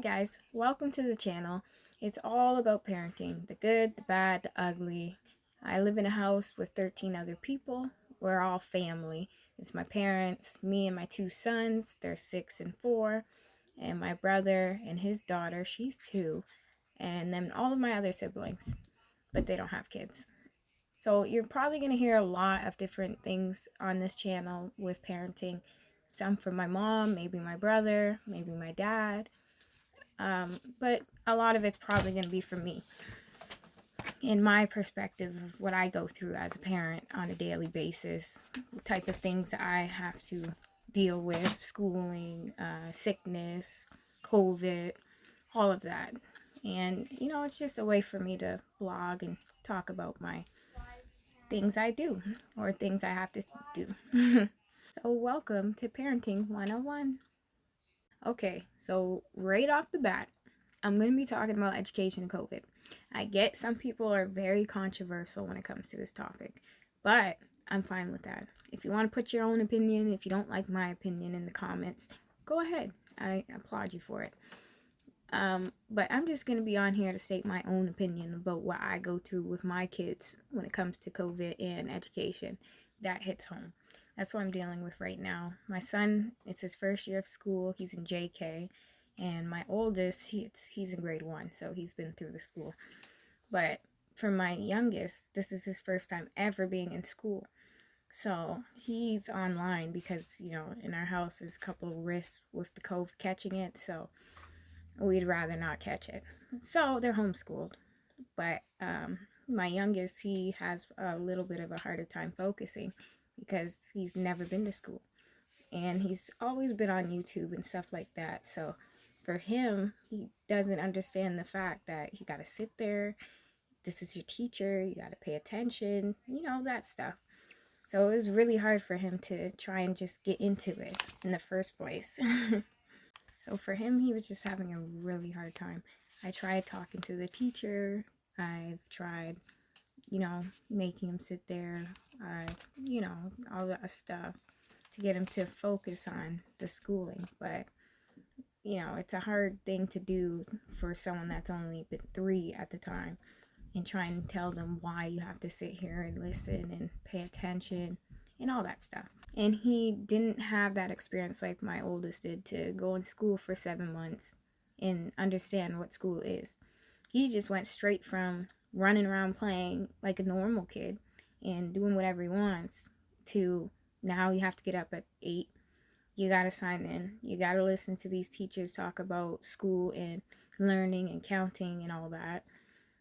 guys, welcome to the channel. It's all about parenting, the good, the bad, the ugly. I live in a house with 13 other people. We're all family. It's my parents, me and my two sons, they're 6 and 4, and my brother and his daughter, she's 2, and then all of my other siblings, but they don't have kids. So you're probably going to hear a lot of different things on this channel with parenting. Some from my mom, maybe my brother, maybe my dad. But a lot of it's probably going to be from me, in my perspective of what I go through as a parent on a daily basis, the type of things that I have to deal with, schooling, sickness, COVID, all of that. And, it's just a way for me to blog and talk about my things I do or things I have to do. So welcome to Parenting 101. Okay, so right off the bat, I'm going to be talking about education and COVID. I get some people are very controversial when it comes to this topic, but I'm fine with that. If you want to put your own opinion, if you don't like my opinion in the comments, go ahead. I applaud you for it. But I'm just going to be on here to state my own opinion about what I go through with my kids when it comes to COVID and education. That hits home. That's what I'm dealing with right now. My son, it's his first year of school. He's in JK. And my oldest, he's in grade 1, so he's been through the school. But for my youngest, this is his first time ever being in school. So he's online because, in our house there's a couple of risks with the COVID catching it, so we'd rather not catch it. So they're homeschooled. But my youngest, he has a little bit of a harder time focusing because he's never been to school. And he's always been on YouTube and stuff like that. So for him, he doesn't understand the fact that you got to sit there. This is your teacher. You got to pay attention. That stuff. So it was really hard for him to try and just get into it in the first place. So for him, he was just having a really hard time. I tried talking to the teacher. I've tried, making him sit there, all that stuff to get him to focus on the schooling. But, it's a hard thing to do for someone that's only been 3 at the time, and try and tell them why you have to sit here and listen and pay attention and all that stuff. And he didn't have that experience like my oldest did, to go in school for 7 months and understand what school is. He just went straight from running around playing like a normal kid and doing whatever he wants to now you have to get up at 8. You got to sign in. You got to listen to these teachers talk about school and learning and counting and all that,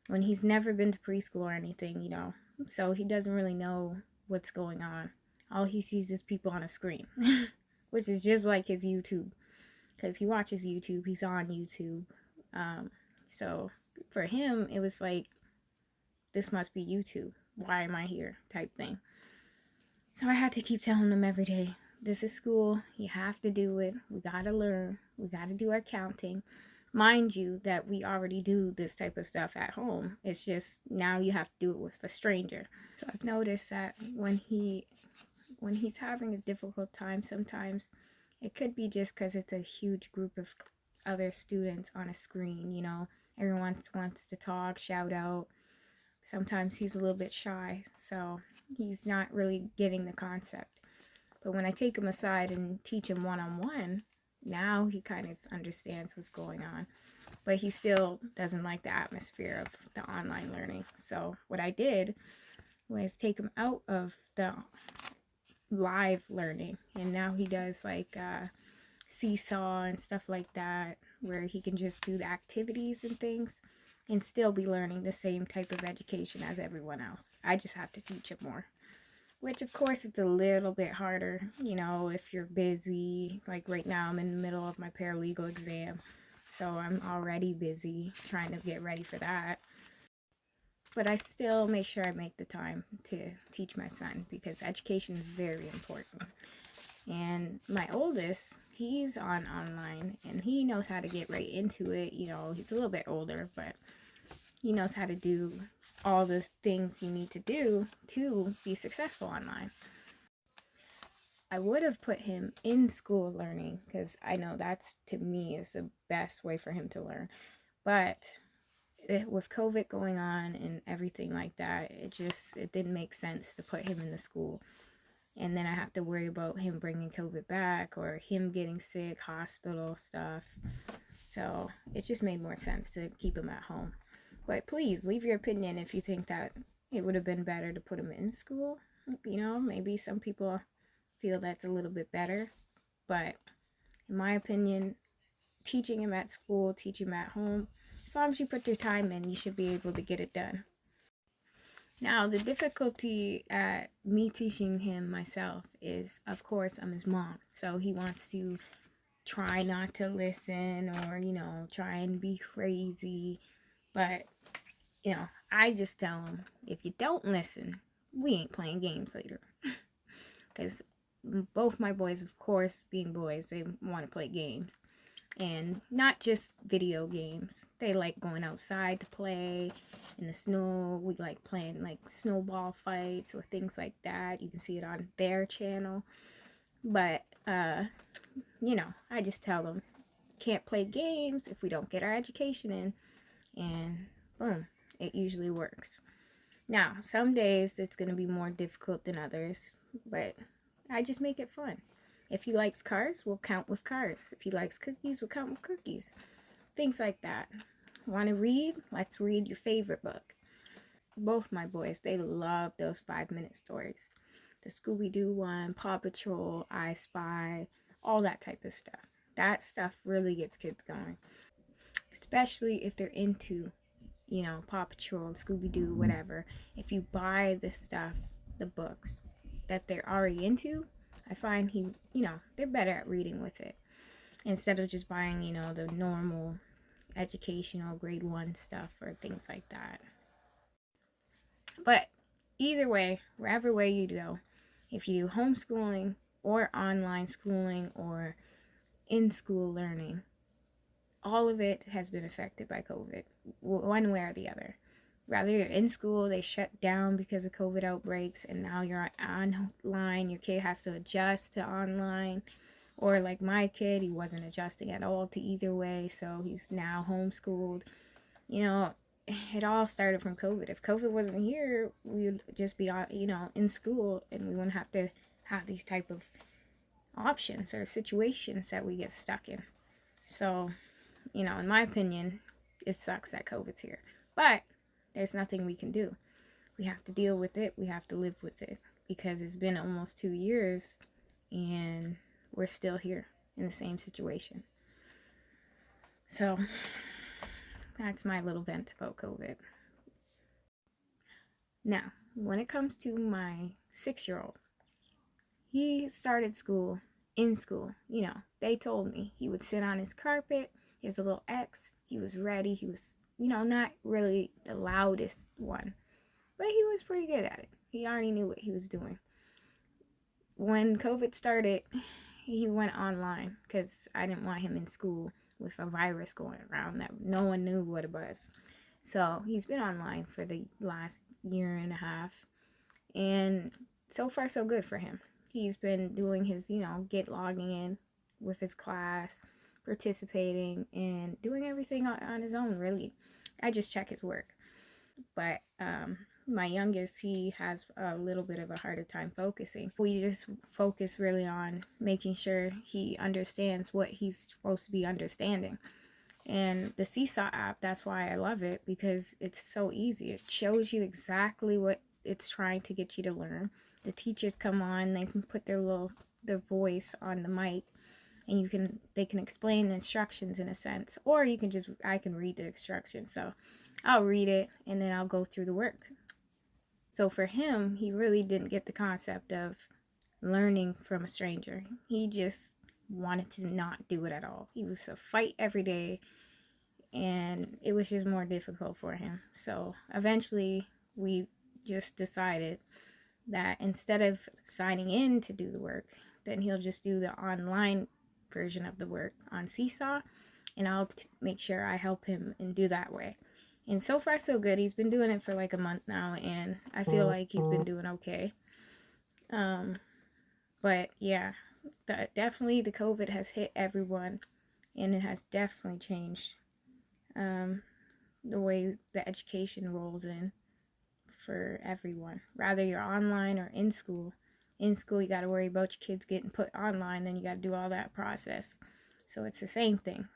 when he's never been to preschool or anything, so he doesn't really know what's going on. All he sees is people on a screen, which is just like his YouTube, because he watches YouTube, he's on YouTube. So for him, it was like, this must be YouTube. Why am I here? Type thing. So I had to keep telling him every day, this is school. You have to do it. We got to learn. We got to do our counting. Mind you that we already do this type of stuff at home. It's just now you have to do it with a stranger. So I've noticed that when he's having a difficult time sometimes, it could be just because it's a huge group of other students on a screen, everyone wants to talk, shout out. Sometimes he's a little bit shy, so he's not really getting the concept. But when I take him aside and teach him one-on-one, now he kind of understands what's going on. But he still doesn't like the atmosphere of the online learning. So what I did was take him out of the live learning, and now he does like Seesaw and stuff like that, where he can just do the activities and things and still be learning the same type of education as everyone else. I just have to teach him more, which of course it's a little bit harder, if you're busy. Like right now I'm in the middle of my paralegal exam, so I'm already busy trying to get ready for that. But I still make sure I make the time to teach my son, because education is very important. And my oldest, he's online and he knows how to get right into it. He's a little bit older, but he knows how to do all the things you need to do to be successful online. I would have put him in school learning because I know that's, to me, is the best way for him to learn. But with COVID going on and everything like that, it didn't make sense to put him in the school. And then I have to worry about him bringing COVID back or him getting sick, hospital stuff. So it just made more sense to keep him at home. But please leave your opinion if you think that it would have been better to put him in school. You know, maybe some people feel that's a little bit better. But in my opinion, teaching him at school, teaching him at home, as long as you put your time in, you should be able to get it done. Now, the difficulty at me teaching him myself is, of course, I'm his mom. So he wants to try not to listen or, try and be crazy. But, I just tell him, if you don't listen, we ain't playing games later. Because both my boys, of course, being boys, they want to play games. And not just video games. They like going outside to play in the snow. We like playing like snowball fights or things like that. You can see it on their channel. But, I just tell them, can't play games if we don't get our education in. And boom, it usually works. Now, some days it's going to be more difficult than others. But I just make it fun. If he likes cars, we'll count with cars. If he likes cookies, we'll count with cookies. Things like that. Want to read? Let's read your favorite book. Both my boys, they love those 5-minute stories. The Scooby-Doo one, Paw Patrol, I Spy, all that type of stuff. That stuff really gets kids going. Especially if they're into, Paw Patrol, Scooby-Doo, whatever. If you buy the stuff, the books that they're already into, I find they're better at reading with it. Instead of just buying, the normal educational grade 1 stuff or things like that. But either way, wherever way you go, if you do homeschooling or online schooling or in-school learning, all of it has been affected by COVID, one way or the other. Rather you're in school, they shut down because of COVID outbreaks, and now you're online, your kid has to adjust to online. Or like my kid, he wasn't adjusting at all to either way, so he's now homeschooled. It all started from COVID. If COVID wasn't here, we would just be, in school, and we wouldn't have to have these type of options or situations that we get stuck in. So, in my opinion, it sucks that COVID's here. But there's nothing we can do. We have to deal with it. We have to live with it. Because it's been almost 2 years and we're still here in the same situation. So that's my little vent about COVID. Now, when it comes to my 6-year-old, he started school in school. They told me he would sit on his carpet. There's a little X. He was ready. He was not really the loudest one, but he was pretty good at it. He already knew what he was doing. When COVID started, he went online because I didn't want him in school with a virus going around that no one knew what it was. So he's been online for the last 1.5 years, and so far so good for him. He's been doing his, logging in with his class, participating, and doing everything on his own, really. I just check his work. But my youngest, he has a little bit of a harder time focusing. We just focus really on making sure he understands what he's supposed to be understanding. And the Seesaw app, that's why I love it, because it's so easy. It shows you exactly what it's trying to get you to learn. The teachers come on, they can put their voice on the mic, and they can explain the instructions in a sense, or I can read the instructions. So I'll read it and then I'll go through the work. So for him, he really didn't get the concept of learning from a stranger. He just wanted to not do it at all. He was a fight every day, and it was just more difficult for him. So eventually we just decided that instead of signing in to do the work, then he'll just do the online version of the work on Seesaw, and I'll make sure I help him and do that way. And so far so good. He's been doing it for like a month now, and I feel like he's been doing okay. But yeah, definitely the COVID has hit everyone, and it has definitely changed um, the way the education rolls in for everyone. Rather you're online or in school. In school, you got to worry about your kids getting put online, then you got to do all that process. So it's the same thing.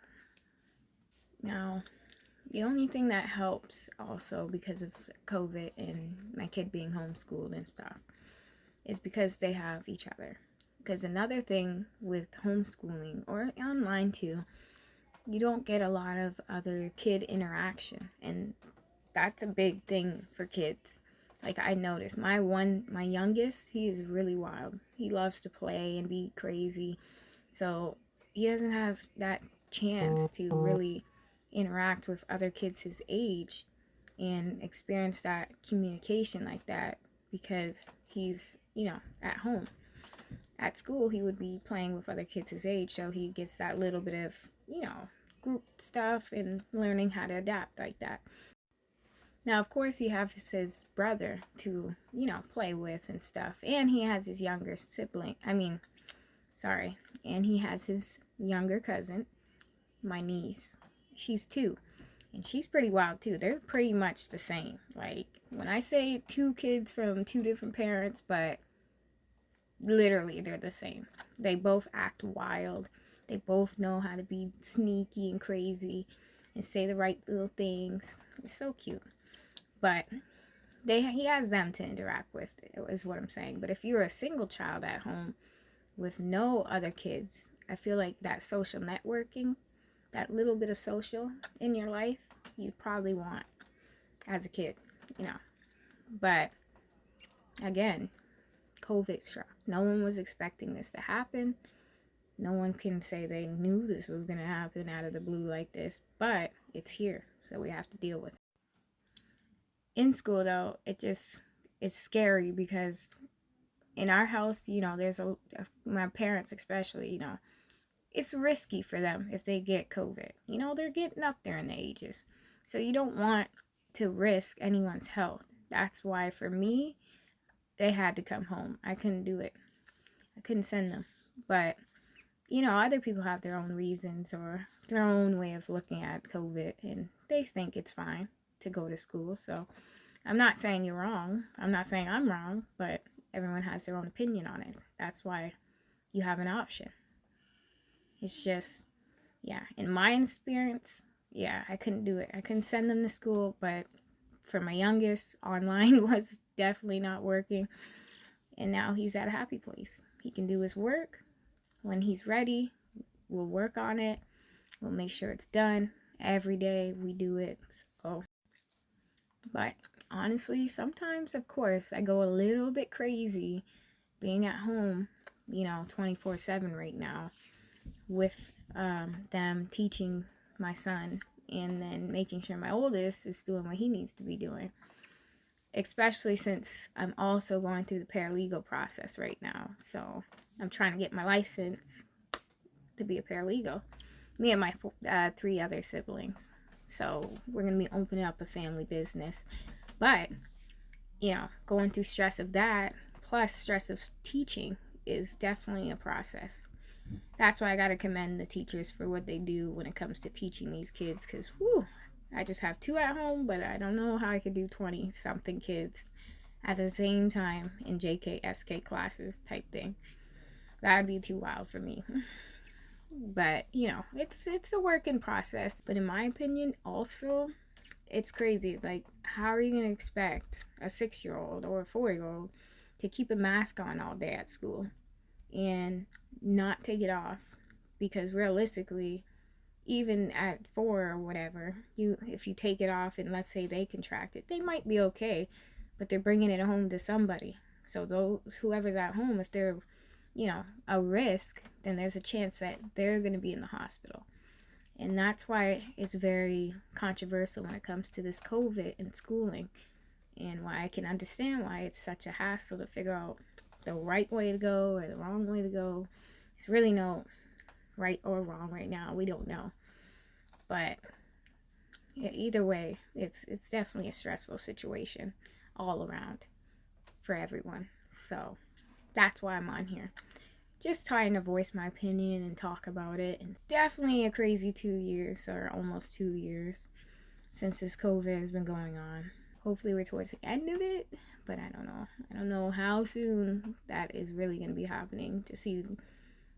Now, the only thing that helps also because of COVID and my kid being homeschooled and stuff is because they have each other. Because another thing with homeschooling or online too, you don't get a lot of other kid interaction, and that's a big thing for kids. Like I noticed my youngest, he is really wild. He loves to play and be crazy. So he doesn't have that chance to really interact with other kids his age and experience that communication like that because he's, at home. At school, he would be playing with other kids his age, so he gets that little bit of, group stuff and learning how to adapt like that. Now, of course, he has his brother to, play with and stuff. And he has his younger sibling. Sorry. And he has his younger cousin, my niece. She's 2. And she's pretty wild too. They're pretty much the same. Like, when I say 2 kids from 2 different parents, but literally they're the same. They both act wild. They both know how to be sneaky and crazy and say the right little things. It's so cute. But he has them to interact with, is what I'm saying. But if you're a single child at home with no other kids, I feel like that social networking, that little bit of social in your life, you probably want as a kid, you know. But again, COVID struck. No one was expecting this to happen. No one can say they knew this was going to happen out of the blue like this, but it's here, so we have to deal with it. In school, though, it's scary because in our house, there's my parents especially, it's risky for them if they get COVID. They're getting up there in the ages. So you don't want to risk anyone's health. That's why for me, they had to come home. I couldn't do it. I couldn't send them. But, other people have their own reasons or their own way of looking at COVID, and they think it's fine to go to school. So I'm not saying you're wrong. I'm not saying I'm wrong, but everyone has their own opinion on it. That's why you have an option. It's just, yeah, in my experience, yeah, I couldn't do it. I couldn't send them to school, but for my youngest, online was definitely not working. And now he's at a happy place. He can do his work. When he's ready, we'll work on it. We'll make sure it's done. Every day we do it. So, but honestly, sometimes, of course, I go a little bit crazy being at home, 24/7 right now with them teaching my son and then making sure my oldest is doing what he needs to be doing. Especially since I'm also going through the paralegal process right now. So I'm trying to get my license to be a paralegal. Me and my 3 other siblings. So we're going to be opening up a family business. But, going through stress of that, plus stress of teaching, is definitely a process. That's why I got to commend the teachers for what they do when it comes to teaching these kids. Because, I just have 2 at home, but I don't know how I could do 20-something kids at the same time in JK, classes type thing. That'd be too wild for me. But, it's a work in process. But in my opinion, also, it's crazy. Like, how are you going to expect a 6-year-old or a 4-year-old to keep a mask on all day at school and not take it off? Because realistically, even at 4 or whatever, if you take it off and let's say they contract it, they might be okay, but they're bringing it home to somebody. So whoever's at home, if they're a risk, then there's a chance that they're going to be in the hospital. And that's why it's very controversial when it comes to this COVID and schooling, and why I can understand why it's such a hassle to figure out the right way to go or the wrong way to go. There's really no right or wrong right now. We don't know. But yeah, either way, it's definitely a stressful situation all around for everyone. So That's why I'm on here. Just trying to voice my opinion and talk about it. And it's definitely a crazy 2 years, or almost 2 years, since this COVID has been going on. Hopefully we're towards the end of it, but I don't know. I don't know how soon that is really going to be happening, to see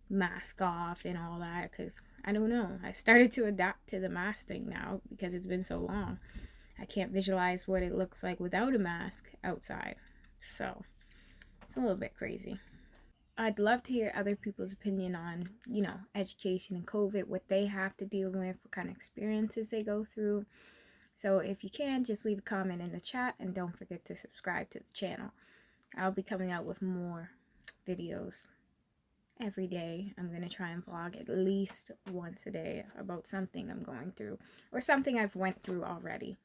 mask off and all that, because I don't know. I started to adapt to the mask thing now because it's been so long. I can't visualize what it looks like without a mask outside. So it's a little bit crazy. I'd love to hear other people's opinion on, education and COVID, what they have to deal with, what kind of experiences they go through. So if you can, just leave a comment in the chat and don't forget to subscribe to the channel. I'll be coming out with more videos every day. I'm going to try and vlog at least once a day about something I'm going through or something I've went through already.